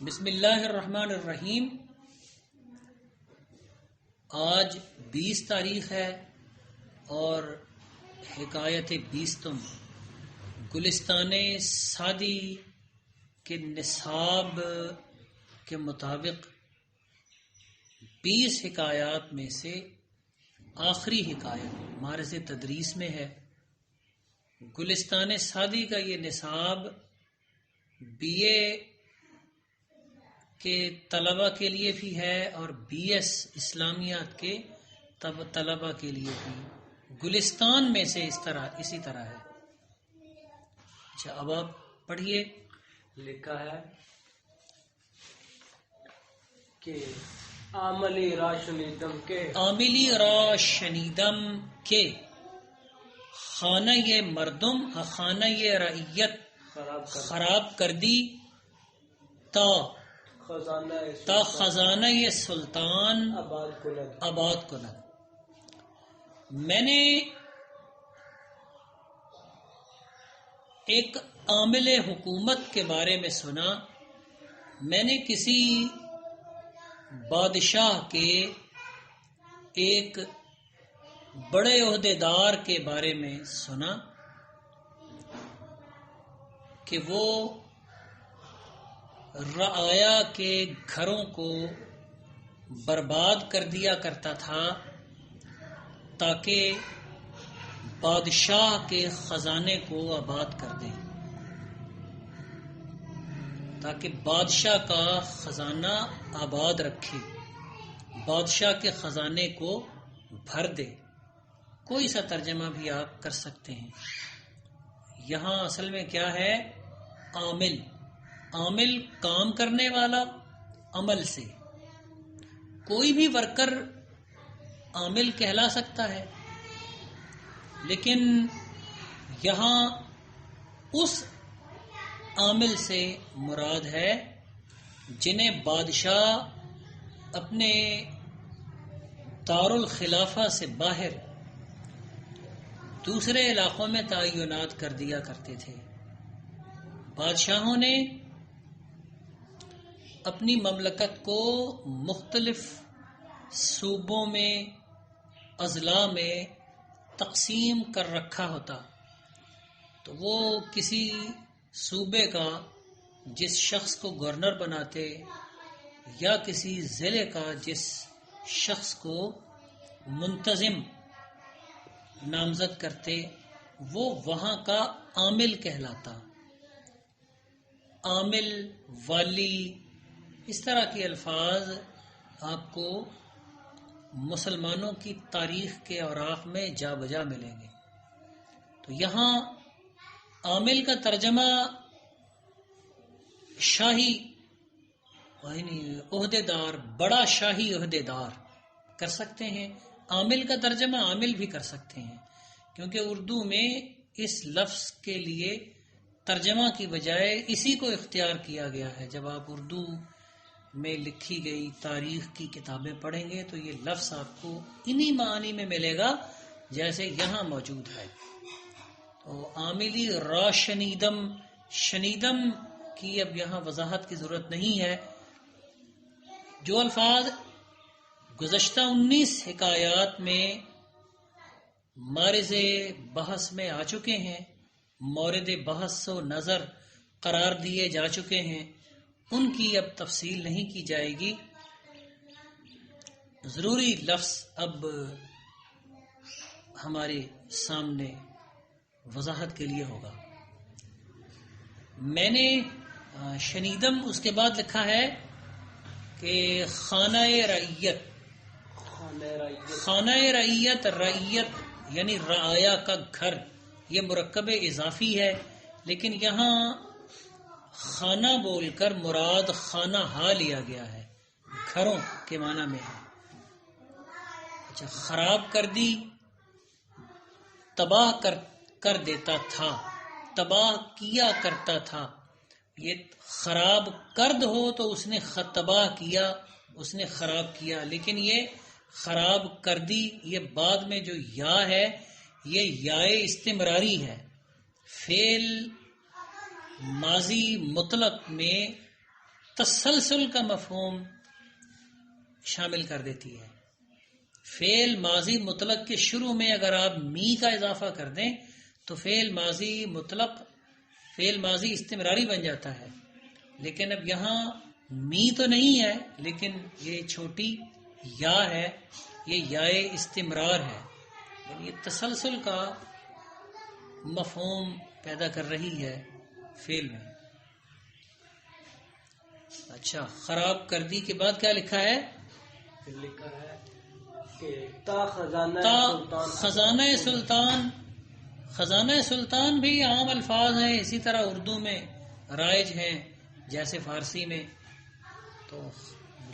بسم اللہ الرحمن الرحیم۔ آج 20 تاریخ ہے اور حکایت 20 گلستان سعدی کے نصاب کے مطابق 20 حکایات میں سے آخری حکایت مارز تدریس میں ہے۔ گلستان سعدی کا یہ نصاب بی اے کے طلبہ کے لیے بھی ہے اور بی ایس اسلامیات کے طلبہ کے لیے بھی گلستان میں سے اسی طرح ہے۔ اچھا، اب آپ پڑھیے۔ لکھا ہے کہ عاملی را شنیدم کے خانہ یہ مردم خانہ یہ رعیت خراب کر دی تا خزانہ یہ سلطان آباد کند۔ میں نے ایک عامل حکومت کے بارے میں سنا۔ میں نے کسی بادشاہ کے ایک بڑے عہدیدار کے بارے میں سنا کہ وہ رعایا کے گھروں کو برباد کر دیا کرتا تھا تاکہ بادشاہ کے خزانے کو آباد کر دے، تاکہ بادشاہ کا خزانہ آباد رکھے، بادشاہ کے خزانے کو بھر دے۔ کوئی سا ترجمہ بھی آپ کر سکتے ہیں۔ یہاں اصل میں کیا ہے؟ عامل کام کرنے والا، عمل سے کوئی بھی ورکر عامل کہلا سکتا ہے، لیکن یہاں اس عامل سے مراد ہے جنہیں بادشاہ اپنے دارالخلافہ سے باہر دوسرے علاقوں میں تعینات کر دیا کرتے تھے۔ بادشاہوں نے اپنی مملکت کو مختلف صوبوں میں، اضلاع میں تقسیم کر رکھا ہوتا، تو وہ کسی صوبے کا جس شخص کو گورنر بناتے یا کسی ضلع کا جس شخص کو منتظم نامزد کرتے، وہ وہاں کا عامل کہلاتا۔ عامل، والی، اس طرح کے الفاظ آپ کو مسلمانوں کی تاریخ کے اوراق میں جا بجا ملیں گے۔ تو یہاں عامل کا ترجمہ شاہی عہدیدار، بڑا شاہی عہدیدار کر سکتے ہیں۔ عامل کا ترجمہ عامل بھی کر سکتے ہیں، کیونکہ اردو میں اس لفظ کے لیے ترجمہ کی بجائے اسی کو اختیار کیا گیا ہے۔ جب آپ اردو میں لکھی گئی تاریخ کی کتابیں پڑھیں گے تو یہ لفظ آپ کو انہی معانی میں ملے گا جیسے یہاں موجود ہے۔ تو عاملی را شنیدم کی اب یہاں وضاحت کی ضرورت نہیں ہے۔ جو الفاظ گزشتہ 19 حکایات میں مارز بحث میں آ چکے ہیں، مورد بحث و نظر قرار دیے جا چکے ہیں، ان کی اب تفصیل نہیں کی جائے گی۔ ضروری لفظ اب ہمارے سامنے وضاحت کے لیے ہوگا۔ میں نے شنیدم اس کے بعد لکھا ہے کہ خانہ رعیت یعنی رعایا کا گھر، یہ مرکب اضافی ہے، لیکن یہاں خانہ بول کر مراد خانہ ہا لیا گیا ہے، گھروں کے معنی میں ہے۔ اچھا، خراب کر دی، تباہ کر دیتا تھا، تباہ کیا کرتا تھا۔ یہ خراب کرد ہو تو اس نے تباہ کیا، اس نے خراب کیا، لیکن یہ خراب کر دی، یہ بعد میں جو یا ہے یہ یا استمراری ہے۔ فعل ماضی مطلق میں تسلسل کا مفہوم شامل کر دیتی ہے. فعل ماضی مطلق کے شروع میں اگر آپ می کا اضافہ کر دیں تو فعل ماضی مطلق فعل ماضی استمراری بن جاتا ہے. لیکن اب یہاں می تو نہیں ہے، لیکن یہ چھوٹی یا ہے، یہ یائے استمرار ہے، یعنی یہ تسلسل کا مفہوم پیدا کر رہی ہے فعل میں. اچھا، خراب کردی کے بعد کیا لکھا ہے؟ پھر لکھا ہے کہ تا خزانہ سلطان. خزانہ سلطان بھی عام الفاظ ہیں، اسی طرح اردو میں رائج ہیں جیسے فارسی میں. تو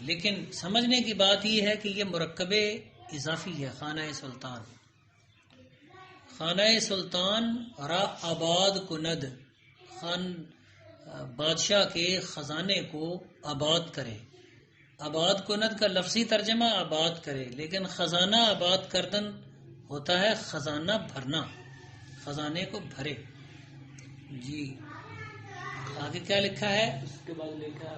لیکن سمجھنے کی بات یہ ہے کہ یہ مرکب اضافی ہے. خانہ سلطان را آباد کند، بادشاہ کے خزانے کو آباد کرے. آباد کند کا لفظی ترجمہ آباد کرے، لیکن خزانہ آباد کردن ہوتا ہے خزانہ بھرنا، خزانے کو بھرے. جی آگے کیا لکھا ہے؟ اس کے بعد لکھا ہے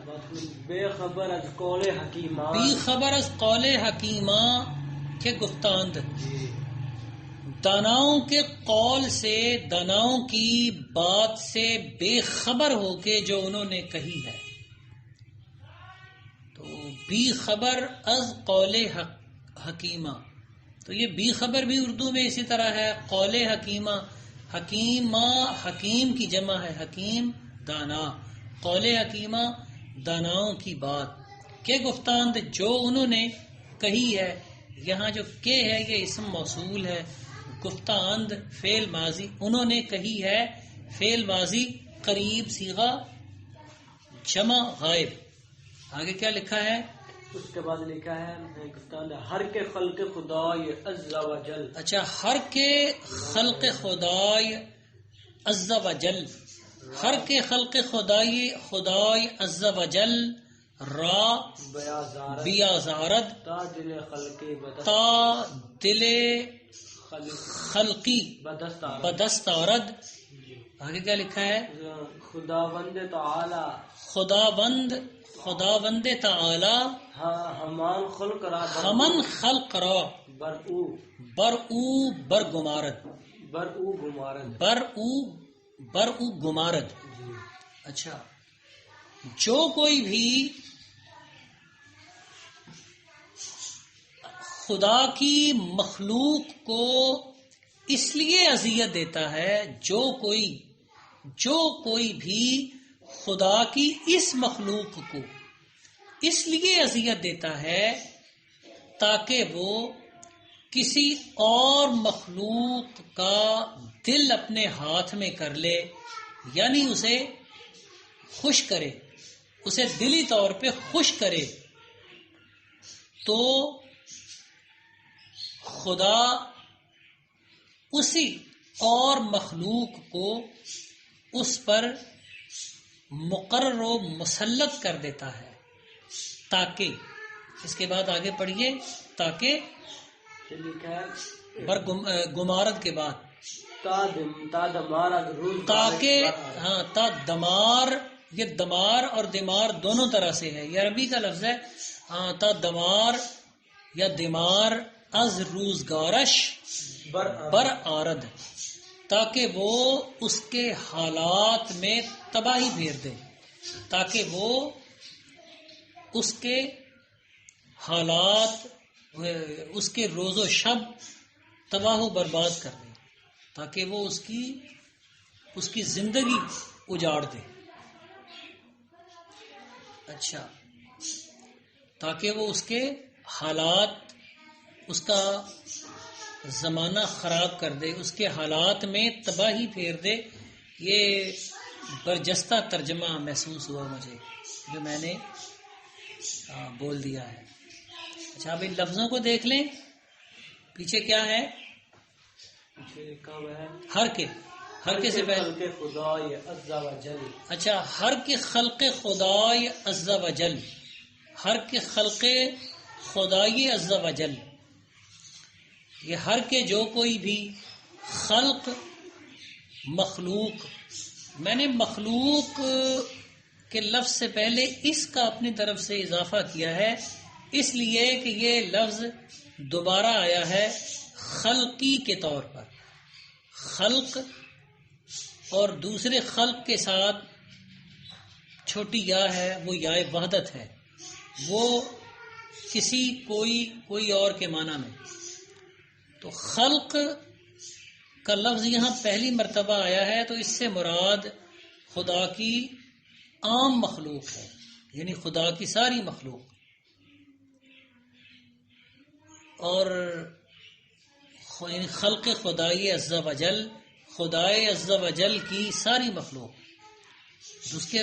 بے خبر از قول حکیماں، بی خبر از قول حکیماں کے گفتاند. داناؤں کے قول سے، داناؤں کی بات سے بے خبر ہو کے جو انہوں نے کہی ہے. تو بی خبر از قول حکیمہ، تو یہ بی خبر بھی اردو میں اسی طرح ہے. قول حکیمہ، حکیمہ حکیم کی جمع ہے، حکیم دانا. قول حکیمہ داناؤں کی بات کے گفتاند جو انہوں نے کہی ہے. یہاں جو کے ہے یہ اسم موصول ہے، گفتاند فعل ماضی، انہوں نے کہی ہے فعل ماضی قریب صیغہ جمع غائب. آگے کیا لکھا ہے؟ اس کے بعد لکھا ہے گفتاند ہر کے خلق خدای عز و جل. اچھا، ہر کے خلق خدای عز و جل، ہر کے خلق خدای عز و جل را بیازارد تا دل خلقی تا دل خلقی بدست آرد. آگے کیا لکھا ہے؟ خداوند تعالی، خداوند تعالی ہمان خلق را ہمن خلق را برگمارد. بر او گمارد. اچھا، جو کوئی بھی خدا کی مخلوق کو اس لیے اذیت دیتا ہے، جو کوئی بھی خدا کی اس مخلوق کو اس لیے اذیت دیتا ہے تاکہ وہ کسی اور مخلوق کا دل اپنے ہاتھ میں کر لے، یعنی اسے خوش کرے، اسے دلی طور پہ خوش کرے، تو خدا اسی اور مخلوق کو اس پر مقرر و مسلط کر دیتا ہے. تاکہ، اس کے بعد آگے پڑھیے، تاکہ گمارت کے بعد تاکہ، ہاں، تا دمار، یہ دمار اور دمار دونوں طرح سے ہے، یہ عربی کا لفظ ہے. ہاں، تا دمار یا دمار از روزگارش بر آرد، تاکہ وہ اس کے حالات میں تباہی پھیر دے، تاکہ وہ اس کے حالات، اس کے روز و شب تباہ و برباد کر دے، تاکہ وہ اس کی زندگی اجاڑ دے. اچھا، تاکہ وہ اس کے حالات، اس کا زمانہ خراب کر دے، اس کے حالات میں تباہی پھیر دے. یہ برجستہ ترجمہ محسوس ہوا مجھے جو میں نے بول دیا ہے. اچھا، اب ان لفظوں کو دیکھ لیں، پیچھے کیا ہے؟ ہر کے سے پہلے خدای عز و جل. اچھا، ہر کے خلق خدای عز و جل، ہر کے خلق خدای عز و جل، یہ ہر کے جو کوئی بھی خلق، مخلوق. میں نے مخلوق کہ لفظ سے پہلے اس کا اپنی طرف سے اضافہ کیا ہے، اس لیے کہ یہ لفظ دوبارہ آیا ہے خلقی کے طور پر. خلق اور دوسرے خلق کے ساتھ چھوٹی یا ہے، وہ یا وحدت ہے، وہ کسی کوئی اور کے معنی میں. تو خلق کا لفظ یہاں پہلی مرتبہ آیا ہے، تو اس سے مراد خدا کی عام مخلوق ہے، یعنی خدا کی ساری مخلوق. اور خلق خدائی عز و جل، خدائے عز و جل کی ساری مخلوق.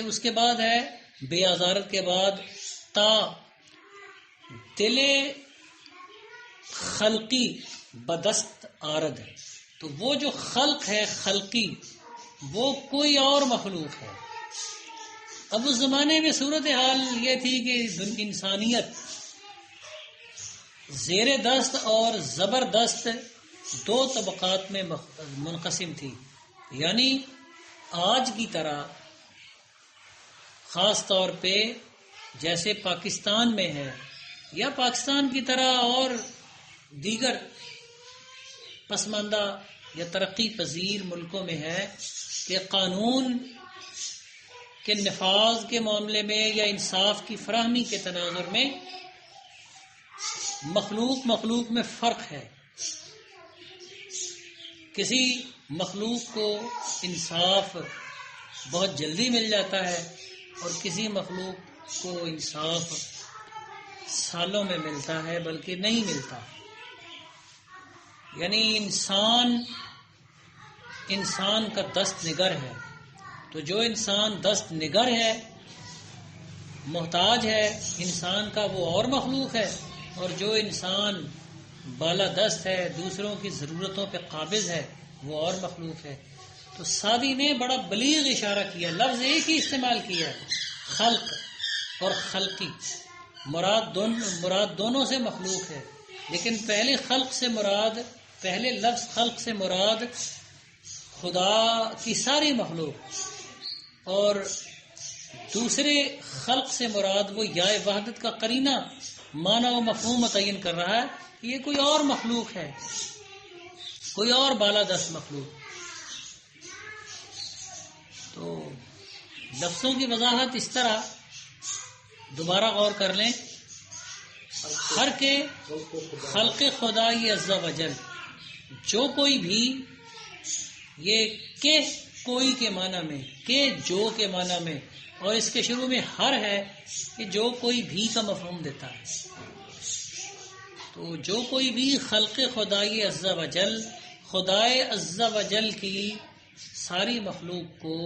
اس کے بعد ہے بے ازارت کے بعد تا دل خلقی بدست آرد ہے. تو وہ جو خلق ہے خلقی، وہ کوئی اور مخلوق ہے. اب اس زمانے میں صورتحال یہ تھی کہ انسانیت زیر دست اور زبردست دو طبقات میں منقسم تھی. یعنی آج کی طرح خاص طور پہ جیسے پاکستان میں ہے، یا پاکستان کی طرح اور دیگر پسماندہ یا ترقی پذیر ملکوں میں ہے کہ قانون کے نفاذ کے معاملے میں یا انصاف کی فراہمی کے تناظر میں مخلوق میں فرق ہے. کسی مخلوق کو انصاف بہت جلدی مل جاتا ہے اور کسی مخلوق کو انصاف سالوں میں ملتا ہے، بلکہ نہیں ملتا. یعنی انسان کا دست نگر ہے. تو جو انسان دست نگر ہے، محتاج ہے انسان کا، وہ اور مخلوق ہے. اور جو انسان بالا دست ہے، دوسروں کی ضرورتوں پہ قابض ہے، وہ اور مخلوق ہے. تو سادی نے بڑا بلیغ اشارہ کیا، لفظ ایک ہی استعمال کیا، خلق اور خلقی. مراد دونوں سے مخلوق ہے، لیکن پہلے لفظ خلق سے مراد خدا کی ساری مخلوق، اور دوسرے خلق سے مراد وہ یا وحدت کا قرینہ معنی و مفہوم متعین کر رہا ہے کہ یہ کوئی اور مخلوق ہے، کوئی اور بالادست مخلوق. تو لفظوں کی وضاحت اس طرح دوبارہ غور کر لیں. ہر کے خلق خدائی عز و جل، جو کوئی بھی، یہ کہ کوئی کے معنی میں، کہ جو کے معنی میں، اور اس کے شروع میں ہر ہے کہ جو کوئی بھی کا مفہوم دیتا ہے. تو جو کوئی بھی خلق خدائی عز و جل، خدائے عز و جل کی ساری مخلوق کو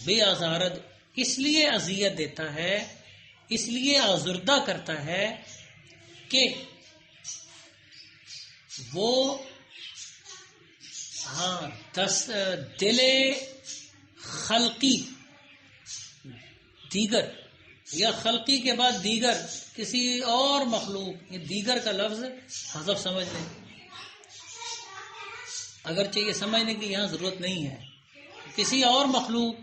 بے آزارد اس لیے اذیت دیتا ہے، اس لیے آزردہ کرتا ہے کہ وہ دل خلقی دیگر، یا خلقی کے بعد دیگر کسی اور مخلوق، یہ دیگر کا لفظ حذف سمجھ لیں، اگرچہ یہ سمجھنے کی یہاں ضرورت نہیں ہے. کسی اور مخلوق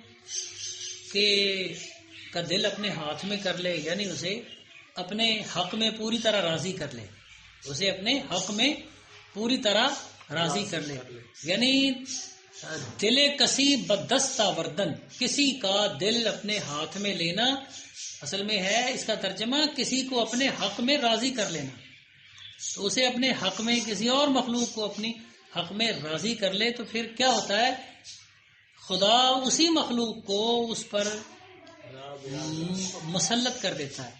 کا دل اپنے ہاتھ میں کر لے، یعنی اسے اپنے حق میں پوری طرح راضی کر لے، اسے اپنے حق میں پوری طرح راضی کر لے. یعنی دل کسی بدست آوردن، کسی کا دل اپنے ہاتھ میں لینا، اصل میں ہے اس کا ترجمہ کسی کو اپنے حق میں راضی کر لینا. تو اسے اپنے حق میں، کسی اور مخلوق کو اپنی حق میں راضی کر لے، تو پھر کیا ہوتا ہے؟ خدا اسی مخلوق کو اس پر مسلط کر دیتا ہے.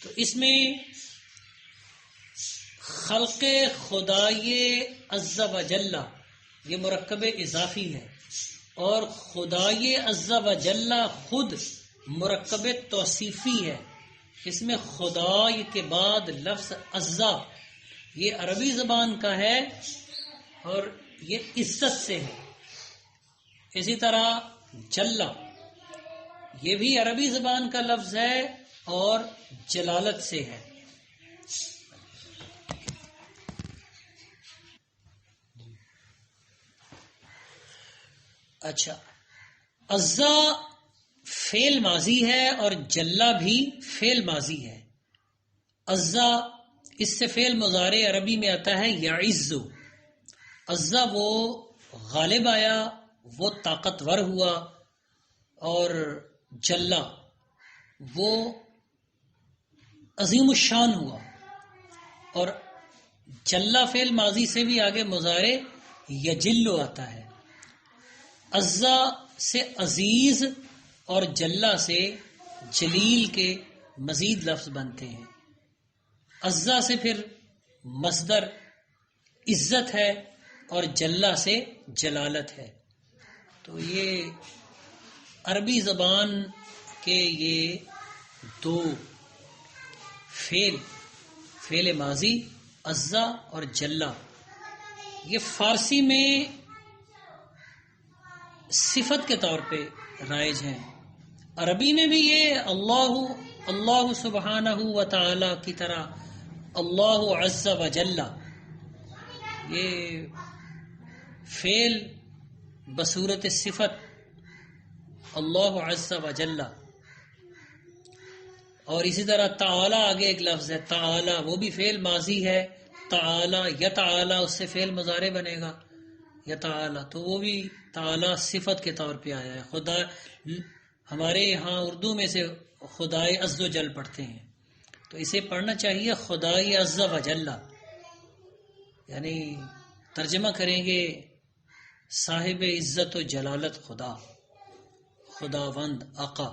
تو اس میں خلق خدائی عز و جل یہ مرکب اضافی ہے، اور خدائی عز و جل خود مرکب توصیفی ہے. اس میں خدائی کے بعد لفظ عزا، یہ عربی زبان کا ہے اور یہ عزت سے ہے. اسی طرح جل، یہ بھی عربی زبان کا لفظ ہے اور جلالت سے ہے. اچھا، عزا فعل ماضی ہے اور جلا بھی فعل ماضی ہے. عزا اس سے فعل مضارع عربی میں آتا ہے یعز. عزا وہ غالب آیا، وہ طاقتور ہوا، اور جلا وہ عظیم الشان ہوا. اور جلا فعل ماضی سے بھی آگے مضارع یجلو آتا ہے. عزا سے عزیز اور جلا سے جلیل کے مزید لفظ بنتے ہیں. عزا سے پھر مصدر عزت ہے اور جلا سے جلالت ہے. تو یہ عربی زبان کے یہ دو فعل ماضی عزا اور جلا، یہ فارسی میں صفت کے طور پہ رائج ہیں. عربی میں بھی یہ اللہ سبحانہ و تعالی کی طرح اللہ عز و جل، یہ فعل بصورت صفت اللہ عز و جل. اور اسی طرح تعالی آگے ایک لفظ ہے تعالی، وہ بھی فعل ماضی ہے. تعالی یتعالی اس سے فعل مضارع بنے گا یتعالی، تو وہ بھی تعالی صفت کے طور پہ آیا ہے. خدا ہمارے یہاں اردو میں سے خدائے عز و جل پڑھتے ہیں، تو اسے پڑھنا چاہیے خدائے عز و جل، یعنی ترجمہ کریں گے صاحب عزت و جلالت خدا، خداوند آقا.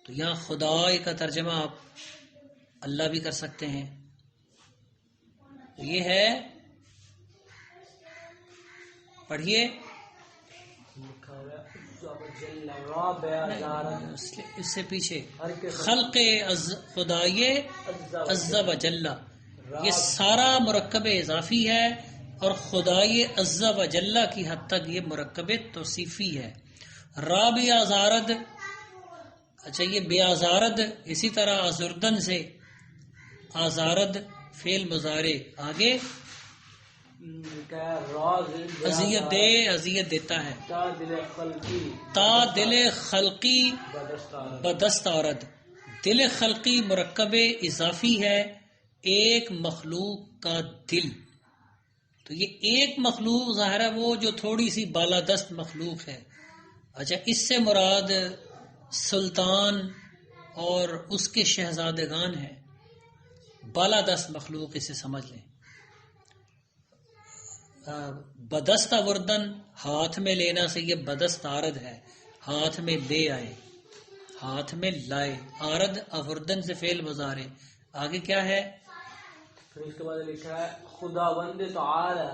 تو یہاں خدا کا ترجمہ آپ اللہ بھی کر سکتے ہیں. تو یہ ہے، پڑھیے اس سے پیچھے خلق خدائے عز و جل، یہ سارا مرکب اضافی ہے اور خدائے عز و جل کی حد تک یہ مرکب توصیفی ہے. را بھی آزارد، اچھا یہ بے آزارد، اسی طرح آزردن سے آزارد فعل مضارع. آگے اذیت دیتا ہے. تا دل خلقی بدست آرد، دل خلقی مرکب اضافی ہے، ایک مخلوق کا دل. تو یہ ایک مخلوق ظاہر ہے وہ جو تھوڑی سی بالادست مخلوق ہے. اچھا اس سے مراد سلطان اور اس کے شہزادگان ہیں. بالادست مخلوق اسے سمجھ لیں. بدست وردن ہاتھ میں لینا سے یہ بدست آرد ہے، ہاتھ میں لے آئے، ہاتھ میں لائے. آرد اوردن سے فعل مضارع. آگے کیا ہے؟ پھر اس کے بعد لکھا ہے خداوند تعالی.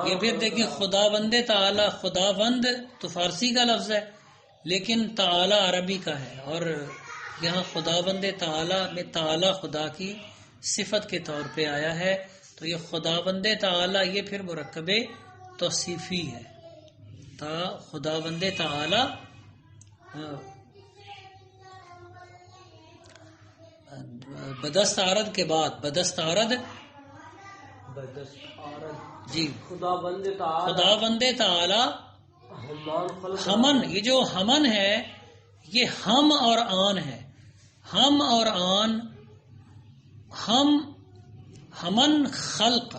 یہ پھر دیکھیں خداوند تعالی، خداوند تو فارسی کا لفظ ہے لیکن تعالی عربی کا ہے، اور یہاں خداوند تعالی میں تعالی خدا کی صفت کے طور پہ آیا ہے. تو یہ خداوند تعالی یہ پھر مرکب توصیفی ہے. تا خداوند تعالی بدست آرد کے بعد بدست آرد جی خداوند تعالی ہمن. یہ جو ہمن ہے یہ ہم اور آن ہے. ہم اور آن، ہمن خلق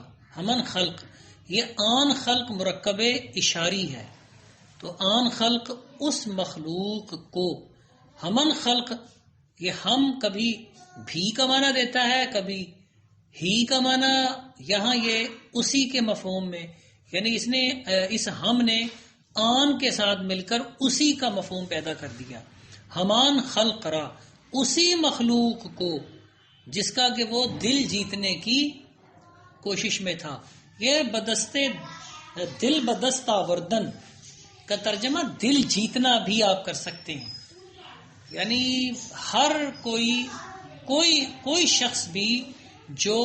یہ آن خلق مرکب اشاری ہے. تو آن خلق اس مخلوق کو، ہمن خلق یہ ہم کبھی بھی کا معنی دیتا ہے کبھی ہی کا معنی. یہاں یہ اسی کے مفہوم میں، یعنی اس ہم نے آن کے ساتھ مل کر اسی کا مفہوم پیدا کر دیا. ہمان خلق را، اسی مخلوق کو جس کا کہ وہ دل جیتنے کی کوشش میں تھا. یہ دل بدستہ وردن کا ترجمہ دل جیتنا بھی آپ کر سکتے ہیں. یعنی ہر کوئی شخص بھی جو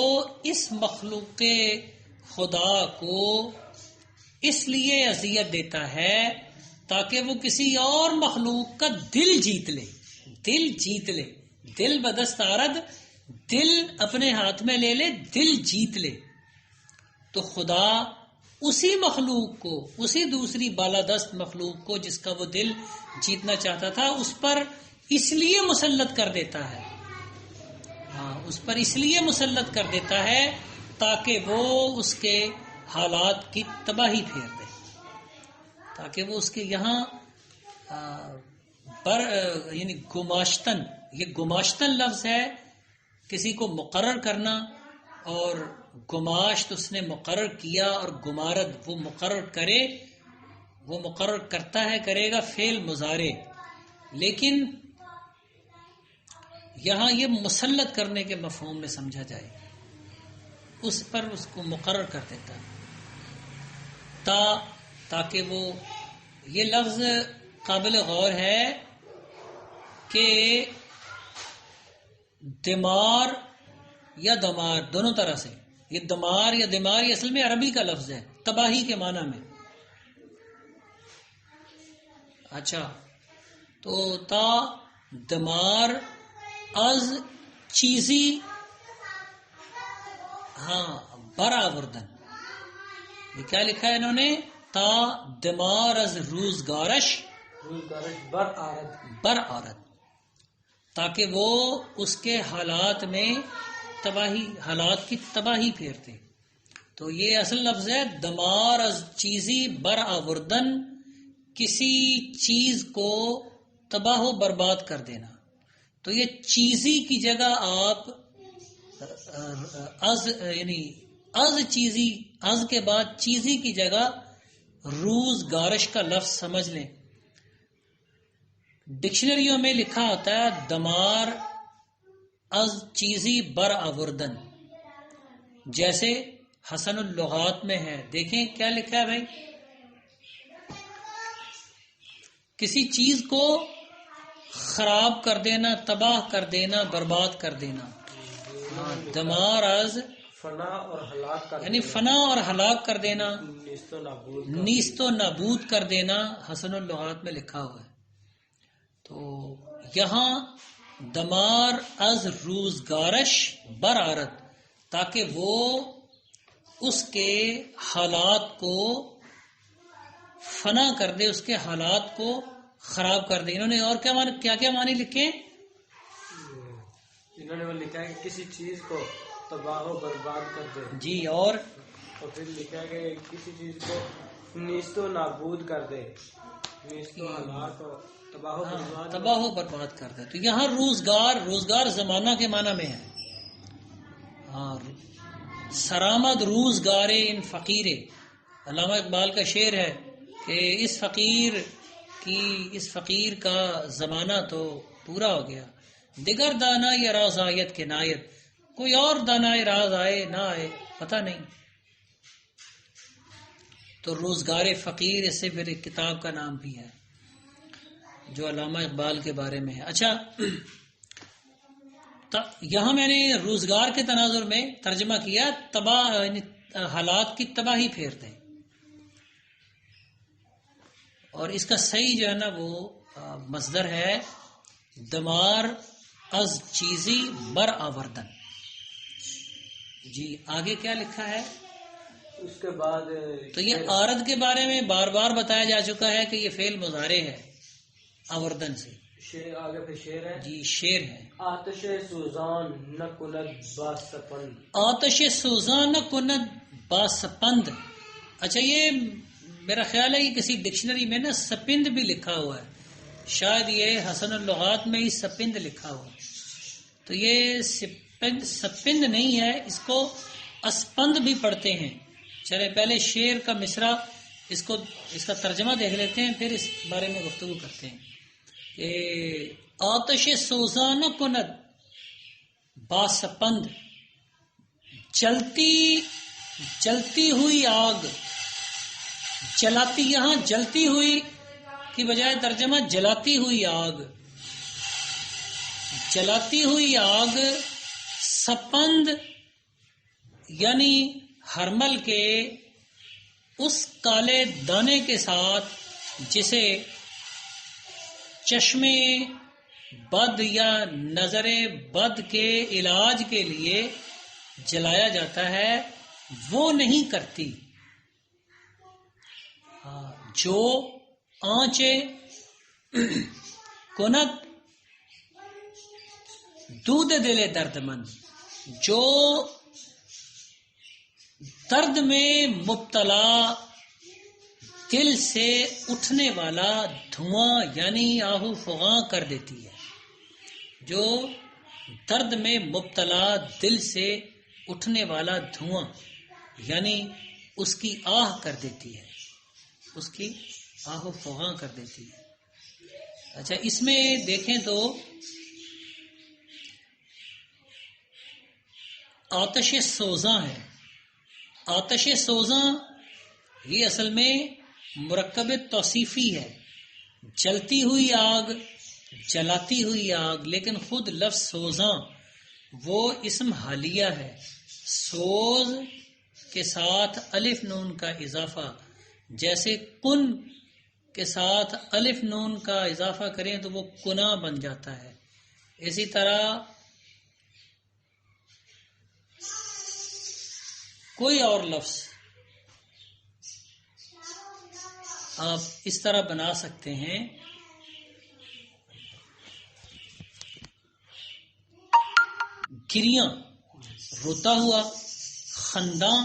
اس مخلوق خدا کو اس لیے اذیت دیتا ہے تاکہ وہ کسی اور مخلوق کا دل جیت لے. دل بدست آرد، دل اپنے ہاتھ میں لے لے، دل جیت لے. تو خدا اسی مخلوق کو، اسی دوسری بالادست مخلوق کو جس کا وہ دل جیتنا چاہتا تھا، اس پر اس لیے مسلط کر دیتا ہے، ہاں اس پر اس لیے مسلط کر دیتا ہے تاکہ وہ اس کے حالات کی تباہی پھیر دے، تاکہ وہ اس کے یہاں یعنی گماشتن، یہ گماشتن لفظ ہے کسی کو مقرر کرنا، اور گماشت اس نے مقرر کیا، اور گمارد وہ مقرر کرے، وہ مقرر کرتا ہے، کرے گا فعل مضارع، لیکن یہاں یہ مسلط کرنے کے مفہوم میں سمجھا جائے، اس پر اس کو مقرر کر دیتا ہے تاکہ وہ، یہ لفظ قابل غور ہے کہ دمار یا دمار دونوں طرح سے، یہ دمار یا دمار یہ اصل میں عربی کا لفظ ہے تباہی کے معنی میں. اچھا تو تا دمار از چیزی، ہاں برآوردن، یہ کیا لکھا ہے انہوں نے؟ تا دمار از روزگارش بر آرد، تاکہ وہ اس کے حالات میں تباہی، حالات کی تباہی پھیرتے. تو یہ اصل لفظ ہے دمار از چیزی بر آوردن، کسی چیز کو تباہ و برباد کر دینا. تو یہ چیزی کی جگہ آپ از، یعنی از چیزی، از کے بعد چیزی کی جگہ روزگارش کا لفظ سمجھ لیں. ڈکشنریوں میں لکھا ہوتا ہے دمار از چیزی بر آوردن، جیسے حسن اللغات میں ہے. دیکھیں کیا لکھا ہے بھائی، کسی چیز کو خراب کر دینا، تباہ کر دینا، برباد کر دینا. دمار از فنا اور ہلاک کر یعنی فنا اور ہلاک کر دینا، نیست و نابود کر دینا، حسن اللغات میں لکھا ہوا ہے. تو یہاں دمار از روزگارش بر آرد، تاکہ وہ اس کے حالات کو فنا کر دے، اس کے حالات کو خراب کر دے. انہوں نے اور کیا معنی لکھے؟ انہوں نے وہ لکھا ہے کہ کسی چیز کو تباہ و برباد کر دے جی، اور پھر لکھا ہے کہ کسی چیز کو نیست و نابود کر دے، نیست و ہلاک و تباہ و برباد کر دے. تو یہاں روزگار زمانہ کے معنی میں ہے. ہاں سرآمد روزگار ان فقیر، علامہ اقبال کا شعر ہے کہ اس فقیر کا زمانہ تو پورا ہو گیا. دیگر دانا یا راز آیت کے نایت، کوئی اور دانا راز آئے نہ آئے پتہ نہیں. تو روزگار فقیر، اس سے پھر ایک کتاب کا نام بھی ہے جو علامہ اقبال کے بارے میں ہے. اچھا یہاں میں نے روزگار کے تناظر میں ترجمہ کیا تباہ، یعنی حالات کی تباہی پھیر دیں، اور اس کا صحیح جو ہے نا وہ مصدر ہے دمار از چیزی بر آوردن. جی آگے کیا لکھا ہے اس کے بعد؟ تو یہ آرد کے بارے میں بار بار بتایا جا چکا ہے کہ یہ فعل مضارع ہے آوردن سے. آگے پھر شعر ہے. جی شعر ہے. آتش سوزان نہ کند با سپند، آتش سوزان نہ کند با سپند. اچھا یہ میرا خیال ہے کہ کسی ڈکشنری میں نا سپند بھی لکھا ہوا ہے، شاید یہ حسن اللغات میں ہی سپند لکھا ہوا ہے. تو یہ سپند نہیں ہے، اس کو اسپند بھی پڑھتے ہیں. چلے پہلے شعر کا مصرع اس کا ترجمہ دیکھ لیتے ہیں، پھر اس بارے میں گفتگو کرتے ہیں. آتش سوزان نہ کند با سپند، جلتی ہوئی آگ، جلاتی، یہاں جلتی ہوئی کی بجائے ترجمہ جلاتی ہوئی آگ، جلاتی ہوئی آگ. سپند یعنی ہرمل کے اس کالے دانے کے ساتھ جسے چشمے بد یا نظر بد کے علاج کے لیے جلایا جاتا ہے، وہ نہیں کرتی. جو آنچے کند دود دل درد مند، جو درد میں مبتلا دل سے اٹھنے والا دھواں یعنی آہو فغاں کر دیتی ہے، جو درد میں مبتلا دل سے اٹھنے والا دھواں یعنی اس کی آہ کر دیتی ہے، اس کی آہ و فغاں کر دیتی ہے۔ اچھا، اس میں دیکھیں تو آتش سوزاں ہے۔ آتش سوزاں یہ اصل میں مرکب توصیفی ہے، جلتی ہوئی آگ، جلاتی ہوئی آگ، لیکن خود لفظ سوزاں وہ اسم حالیہ ہے۔ سوز کے ساتھ الف نون کا اضافہ، جیسے کن کے ساتھ الف نون کا اضافہ کریں تو وہ کنا بن جاتا ہے، اسی طرح کوئی اور لفظ آپ اس طرح بنا سکتے ہیں، گریاں روتا ہوا، خنداں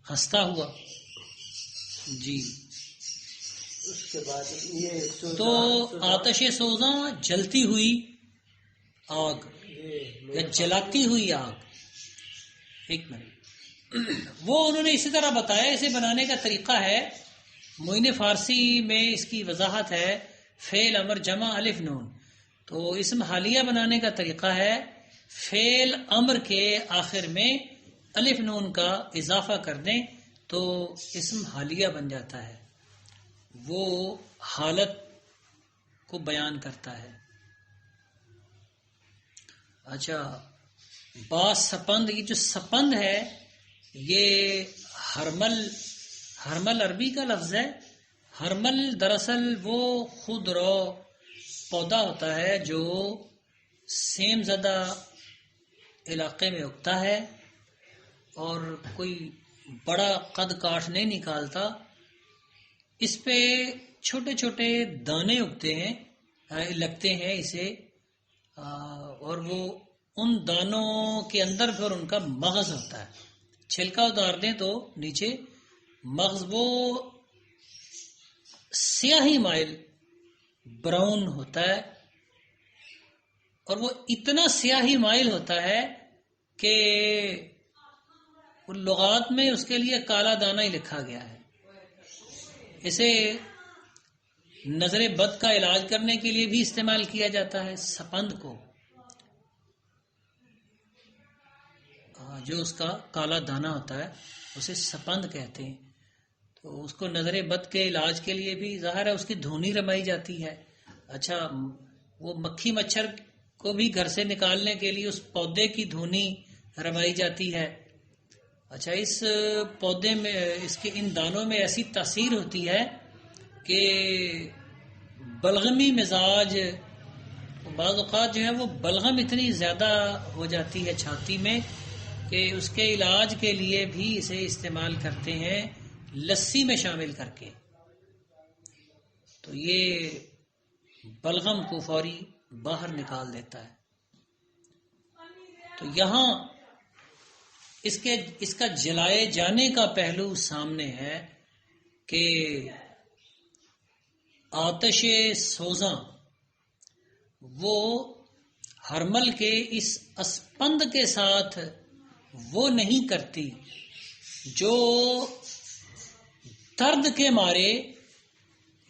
ہنستا ہوا۔ جی، اس کے بعد یہ تو آتش سوزاں جلتی ہوئی آگ یا جلاتی ہوئی آگ۔ ایک منٹ، وہ انہوں نے اسی طرح بتایا، اسے بنانے کا طریقہ ہے، معین فارسی میں اس کی وضاحت ہے، فعل امر جمع الف نون۔ تو اسم حالیہ بنانے کا طریقہ ہے فعل امر کے آخر میں الف نون کا اضافہ کر دیں تو اسم حالیہ بن جاتا ہے، وہ حالت کو بیان کرتا ہے۔ اچھا، با سپند، یہ جو سپند ہے یہ ہرمل عربی کا لفظ ہے۔ ہرمل دراصل وہ خودرو پودا ہوتا ہے جو سیم زدہ علاقے میں اگتا ہے اور کوئی بڑا قد کاٹ نہیں نکالتا، اس پہ چھوٹے چھوٹے دانے اگتے ہیں، لگتے ہیں اسے، اور وہ ان دانوں کے اندر پھر ان کا مغز ہوتا ہے۔ چھلکا اتار دیں تو نیچے مغز وہ سیاہی مائل براؤن ہوتا ہے، اور وہ اتنا سیاہی مائل ہوتا ہے کہ لغات میں اس کے لیے کالا دانہ ہی لکھا گیا ہے۔ اسے نظر بد کا علاج کرنے کے لیے بھی استعمال کیا جاتا ہے، سپند کو، جو اس کا کالا دانہ ہوتا ہے اسے سپند کہتے ہیں۔ تو اس کو نظر بد کے علاج کے لیے بھی ظاہر ہے اس کی دھونی رمائی جاتی ہے۔ اچھا، وہ مکھی مچھر کو بھی گھر سے نکالنے کے لیے اس پودے کی دھونی رمائی جاتی ہے۔ اچھا، اس پودے میں اس کے ان دانوں میں ایسی تاثیر ہوتی ہے کہ بلغمی مزاج، بعض اوقات جو ہے وہ بلغم اتنی زیادہ ہو جاتی ہے چھاتی میں کہ اس کے علاج کے لیے بھی اسے استعمال کرتے ہیں لسی میں شامل کر کے، تو یہ بلغم کو فوری باہر نکال دیتا ہے۔ تو یہاں اس کا جلائے جانے کا پہلو سامنے ہے کہ آتش سوزاں وہ ہرمل کے اس اسپند کے ساتھ وہ نہیں کرتی جو درد کے مارے،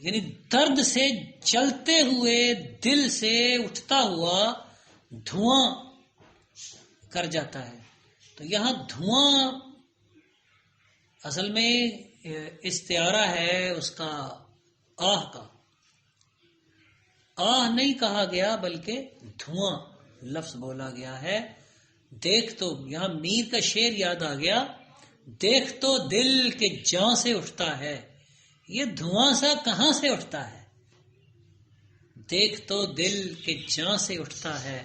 یعنی درد سے جلتے ہوئے دل سے اٹھتا ہوا دھواں کر جاتا ہے۔ تو یہاں دھواں اصل میں استعارہ ہے اس کا آہ کا، آہ نہیں کہا گیا بلکہ دھواں لفظ بولا گیا ہے۔ دیکھ تو، یہاں میر کا شعر یاد آ گیا، دیکھ تو دل کے جاں سے اٹھتا ہے، یہ دھواں سا کہاں سے اٹھتا ہے؟ دیکھ تو دل کے جاں سے اٹھتا ہے،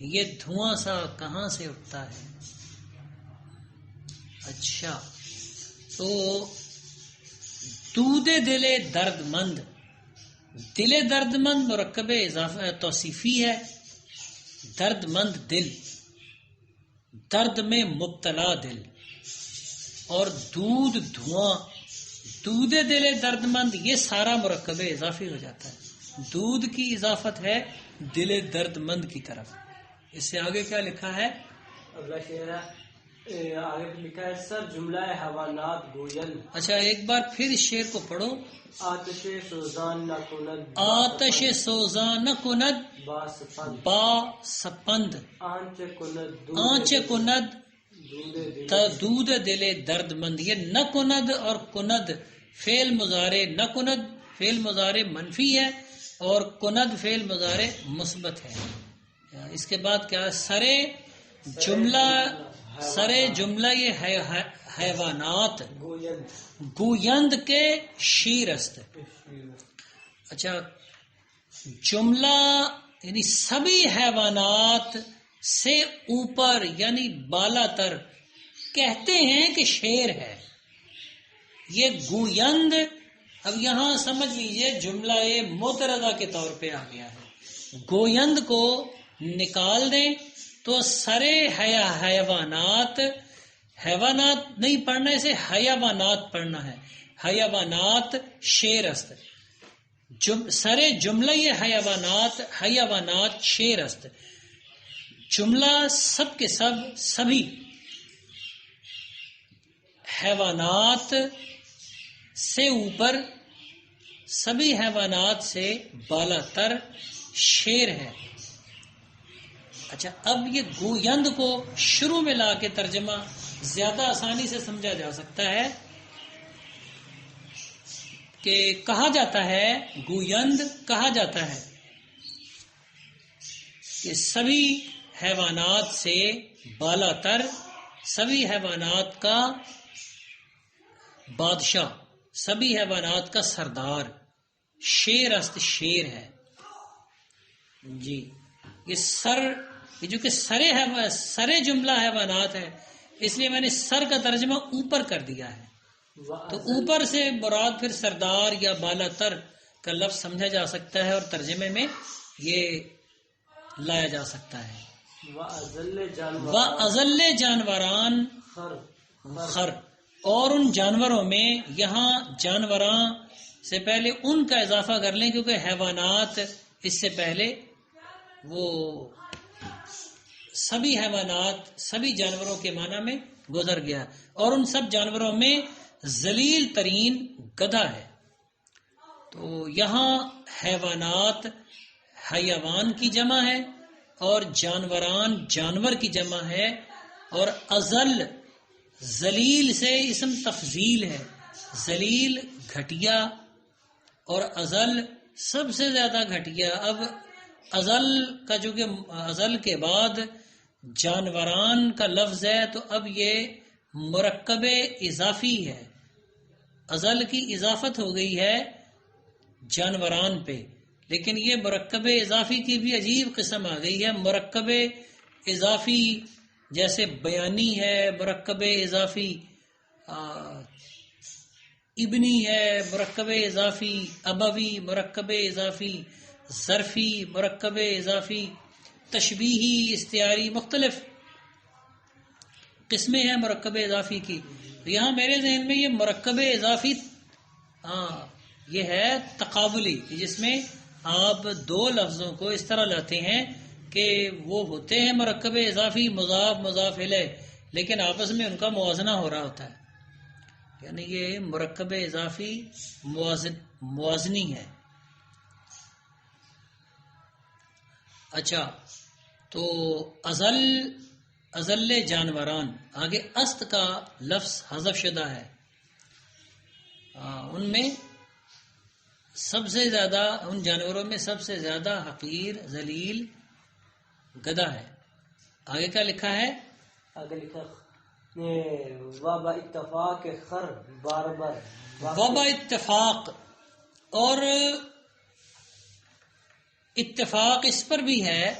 یہ دھواں سا کہاں سے اٹھتا ہے؟ اچھا، تو دود دل درد مند، دل درد مند مرکب اضافہ توصیفی ہے، درد مند دل، درد میں مبتلا دل، اور دودھ دھواں، دودھ دل درد مند، یہ سارا مرکب اضافی ہو جاتا ہے، دودھ کی اضافت ہے دل درد مند کی طرف۔ اس سے آگے کیا لکھا ہے؟ اگلا شعر ہے، آگے لکھا ہے سر جملہ حیوانات گوین۔ اچھا ایک بار پھر اس شعر کو پڑھو۔ آتش سوزان نہ کند، آتش سوزان نہ کند با سپند، با سپند، آنچ کند آنچ کند دودھ دود دل درد مند۔ یہ نہ کند اور کند فعل مضارع، نہ کند فعل مضارع منفی ہے اور کند فعل مضارع مثبت ہے۔ اس کے بعد کیا سرے جملہ، سرے جملہ یہ حیوانات گوین گویند کے شیرست۔ اچھا جملہ یعنی سبھی حیوانات سے اوپر یعنی بالا تر کہتے ہیں کہ شیر ہے یہ گویند۔ اب یہاں سمجھ لیجئے جملہ مترادہ کے طور پہ آ گیا ہے، گویند کو نکال دیں تو سرے حیوانات، حیوانات نہیں پڑھنا، اسے حیوانات پڑھنا ہے، حیوانات شیرست، سرے جملہ یہ حیوانات، حیوانات شیرست، جملہ سب کے سب سبھی حیوانات سے اوپر، سبھی حیوانات سے بالا تر شیر ہے۔ اچھا اب یہ گویند کو شروع میں لا کے ترجمہ زیادہ آسانی سے سمجھا جا سکتا ہے کہ کہا جاتا ہے، گویند کہا جاتا ہے کہ سبھی حیوانات سے بالا تر، سبھی حیوانات کا بادشاہ، سبھی حیوانات کا سردار، شیر است، شیر ہے جی۔ یہ سر، یہ جو کہ سرے جملہ حیوانات ہے، اس لیے میں نے سر کا ترجمہ اوپر کر دیا ہے، تو اوپر سے مراد پھر سردار یا بالا تر کا لفظ سمجھا جا سکتا ہے اور ترجمے میں یہ لایا جا سکتا ہے۔ وَأَذَلَّ جانوران خر، اور ان جانوروں میں، یہاں جانوراں سے پہلے ان کا اضافہ کر لیں کیونکہ حیوانات اس سے پہلے وہ سبھی حیوانات، سبھی جانوروں کے معنی میں گزر گیا، اور ان سب جانوروں میں ذلیل ترین گدھا ہے۔ تو یہاں حیوانات حیوان کی جمع ہے اور جانوران جانور کی جمع ہے، اور ازل ذلیل سے اسم تفضیل ہے، ذلیل گھٹیا اور ازل سب سے زیادہ گھٹیا۔ اب ازل کا جو کہ ازل کے بعد جانوران کا لفظ ہے تو اب یہ مرکب اضافی ہے، ازل کی اضافت ہو گئی ہے جانوران پہ، لیکن یہ مرکب اضافی کی بھی عجیب قسم آ گئی ہے۔ مرکب اضافی جیسے بیانی ہے، مرکب اضافی ابنی ہے، مرکب اضافی ابوی، مرکب اضافی ظرفی، مرکب اضافی تشبیہی، استعاری، مختلف قسمیں ہیں مرکب اضافی کی۔ تو یہاں میرے ذہن میں یہ مرکب اضافی یہ ہے تقابلی، جس میں آپ دو لفظوں کو اس طرح لاتے ہیں کہ وہ ہوتے ہیں مرکب اضافی مضاف مضاف الیہ، لیکن آپس میں ان کا موازنہ ہو رہا ہوتا ہے، یعنی یہ مرکب اضافی موازنی ہے۔ اچھا تو ازل جانوران، آگے است کا لفظ حذف شدہ ہے، ان میں سب سے زیادہ، ان جانوروں میں سب سے زیادہ حقیر ذلیل گدھا ہے۔ آگے کیا لکھا ہے؟ آگے لکھا وبا اتفاق خر بار بار، وبا اتفاق، اور اتفاق اس پر بھی ہے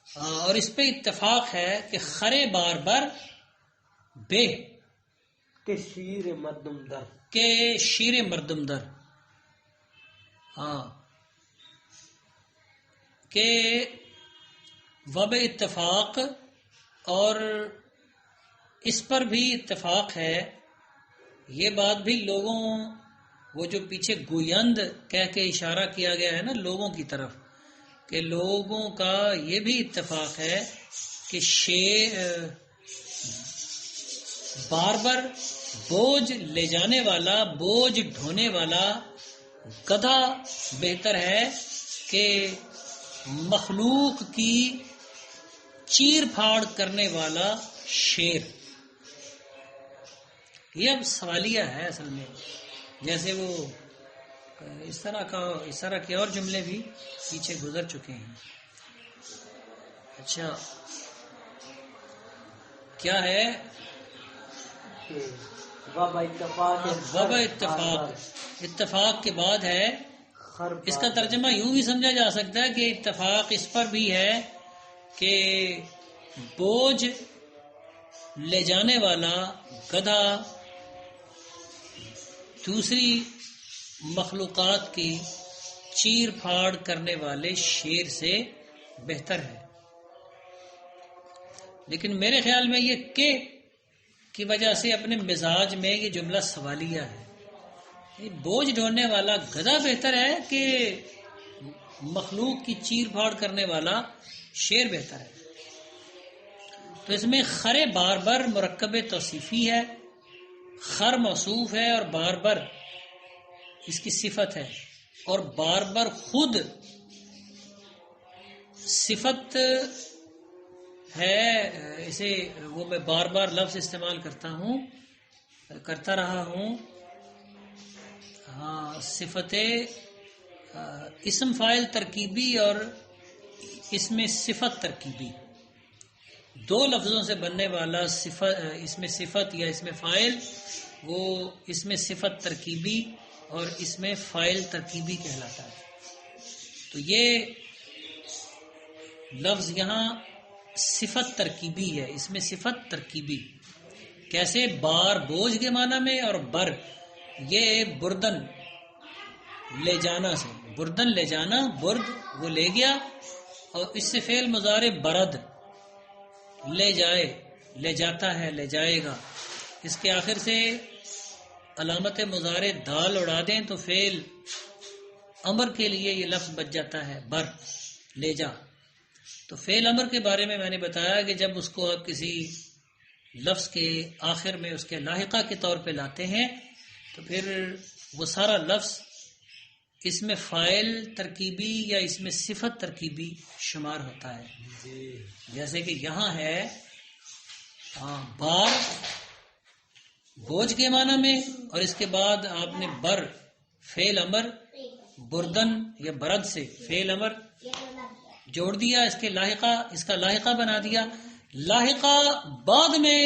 اور اس پہ اتفاق ہے کہ خرے بار بار بے کہ شیر مردم در، کہ شیر مردم در، ہاں کہ وب اتفاق، اور اس پر بھی اتفاق ہے، یہ بات بھی لوگوں، وہ جو پیچھے گویند کہہ کے اشارہ کیا گیا ہے نا لوگوں کی طرف، کہ لوگوں کا یہ بھی اتفاق ہے کہ باربر بوجھ لے جانے والا، بوجھ ڈھونے والا گدھا بہتر ہے کہ مخلوق کی چیر پھاڑ کرنے والا شیر۔ یہ اب سوالیہ ہے اصل میں، جیسے وہ اس طرح کے اور جملے بھی پیچھے گزر چکے ہیں۔ اچھا کیا ہے؟ وبا اتفاق، اتفاق کے بعد ہے، اس کا ترجمہ یوں بھی سمجھا جا سکتا ہے کہ اتفاق اس پر بھی ہے کہ بوجھ لے جانے والا گدھا دوسری مخلوقات کی چیر پھاڑ کرنے والے شیر سے بہتر ہے۔ لیکن میرے خیال میں یہ کہ کی وجہ سے اپنے مزاج میں یہ جملہ سوالیہ ہے۔ بوجھ ڈھونے والا گدھا بہتر ہے کہ مخلوق کی چیر پھاڑ کرنے والا شیر بہتر ہے؟ تو اس میں خر باربر مرکب توصیفی ہے، خر موصوف ہے اور باربر اس کی صفت ہے، اور باربر خود صفت ہے۔ اسے وہ میں بار بار لفظ استعمال کرتا رہا ہوں، ہاں، صفت اسم فاعل ترکیبی اور اس میں صفت ترکیبی، دو لفظوں سے بننے والا صفت، اس میں صفت یا اس میں فاعل، وہ اس میں صفت ترکیبی اور اس میں فاعل ترکیبی کہلاتا ہے۔ تو یہ لفظ یہاں صفت ترکیبی ہے، اس میں صفت ترکیبی، کیسے؟ بار بوجھ کے معنی میں، اور بر یہ بردن لے جانا سے، بردن لے جانا، برد وہ لے گیا، اور اس سے فعل مضارع برد لے جائے، لے جاتا ہے، لے جائے گا، اس کے آخر سے علامت مضارع دال اڑا دیں تو فعل امر کے لیے یہ لفظ بچ جاتا ہے، بر لے جا۔ تو فعل امر کے بارے میں نے بتایا کہ جب اس کو آپ کسی لفظ کے آخر میں اس کے لاحقہ کے طور پہ لاتے ہیں تو پھر وہ سارا لفظ اس میں فاعل ترکیبی یا اس میں صفت ترکیبی شمار ہوتا ہے۔ جیسے کہ یہاں ہے بار بوجھ کے معنی میں، اور اس کے بعد آپ نے بر فعل امر بردن یا برد سے فعل امر جوڑ دیا، اس کا لاحقہ بنا دیا۔ لاحقہ بعد میں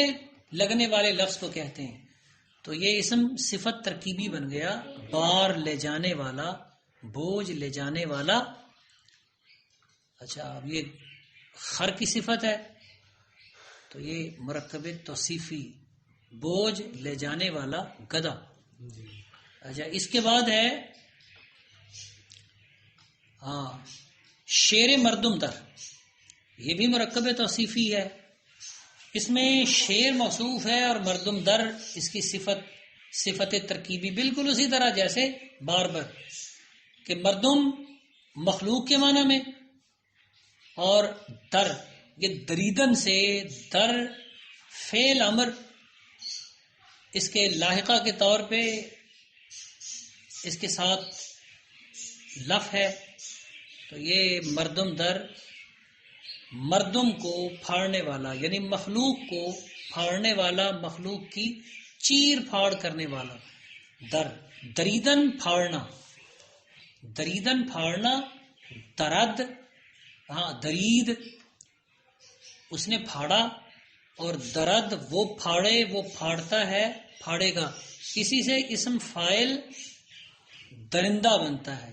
لگنے والے لفظ کو کہتے ہیں، تو یہ اسم صفت ترکیبی بن گیا، بار لے جانے والا، بوجھ لے جانے والا۔ اچھا، اب یہ خر کی صفت ہے تو یہ مرکب توصیفی، بوجھ لے جانے والا گدھا۔ اچھا، اس کے بعد ہے شیر مردم در، یہ بھی مرکب توصیفی ہے، اس میں شیر موصوف ہے اور مردم در اس کی صفت ترکیبی، بالکل اسی طرح جیسے باربر کہ مردم مخلوق کے معنی میں، اور در یہ دریدن سے، در فعل امر اس کے لاحقہ کے طور پہ اس کے ساتھ لف ہے، تو یہ مردم در مردم کو پھاڑنے والا، یعنی مخلوق کو پھاڑنے والا، مخلوق کی چیر پھاڑ کرنے والا۔ در دریدن پھاڑنا، دریدن پھاڑنا، درد درید اس نے پھاڑا، اور درد وہ پھاڑے، وہ پھاڑتا ہے، پھاڑے گا، اسی سے اسم فاعل درندہ بنتا ہے،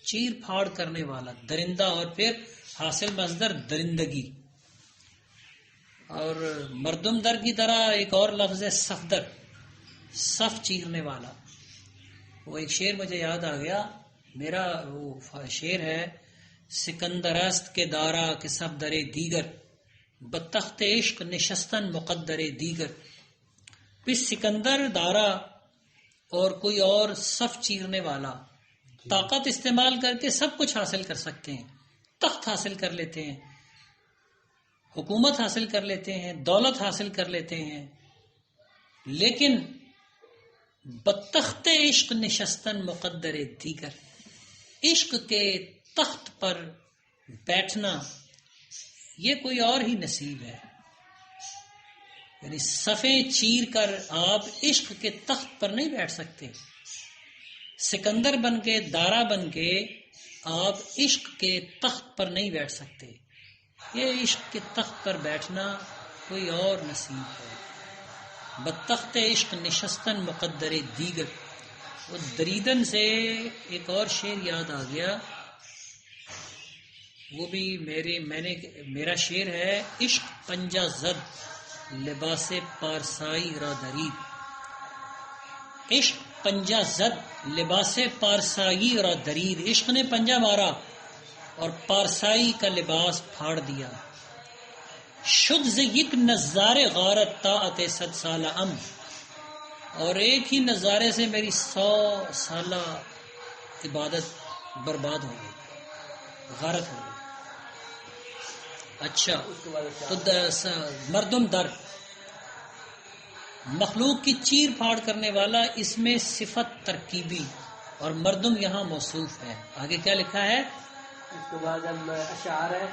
چیر پھاڑ کرنے والا درندہ، اور پھر حاصل مصدر درندگی۔ اور مردم در کی طرح ایک اور لفظ ہے صفدر، صف چیرنے والا، وہ ایک شعر مجھے یاد آ گیا، میرا وہ شعر ہے، سکندر است کے دارا کے سب درے دیگر، بتخت عشق نشستن مقدر دیگر. پس سکندر دارا اور کوئی اور صف چیرنے والا طاقت استعمال کر کے سب کچھ حاصل کر سکتے ہیں، تخت حاصل کر لیتے ہیں، حکومت حاصل کر لیتے ہیں، دولت حاصل کر لیتے ہیں، لیکن بتخت عشق نشستن مقدر دیگر، عشق کے تخت پر بیٹھنا یہ کوئی اور ہی نصیب ہے. یعنی صفیں چیر کر آپ عشق کے تخت پر نہیں بیٹھ سکتے. سکندر بن کے، دارا بن کے آپ عشق کے تخت پر نہیں بیٹھ سکتے. یہ عشق کے تخت پر بیٹھنا کوئی اور نصیب ہے. بتخت عشق نشستن مقدر دیگر. وہ دریدن سے ایک اور شعر یاد آ گیا، وہ بھی میرا شعر ہے، عشق پنجہ زد لباس پارسائی را درید. عشق پنجہ زد لباس پارسائی را درید. عشق نے پنجہ مارا اور پارسائی کا لباس پھاڑ دیا. شد ز یک نظارے غارت طاعت 100 سالہ ام. اور ایک ہی نظارے سے میری 100 سالہ عبادت برباد ہو گئی، غارت ہو گئی. اچھا، تو مردم در مخلوق کی چیر پھاڑ کرنے والا، اس میں صفت ترکیبی اور مردم یہاں موصوف ہے. آگے کیا لکھا ہے؟ اس کے بعد اشعار ہے،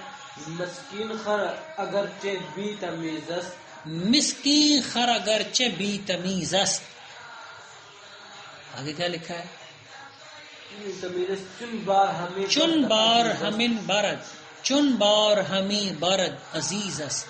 مسکین خر اگرچہ بی تمیز است. مسکین خر اگرچہ بی تمیز است. آگے کیا لکھا ہے؟ چن بار ہمیں چن بار ہمیں بارد، چن بار ہمیں بارد عزیز است.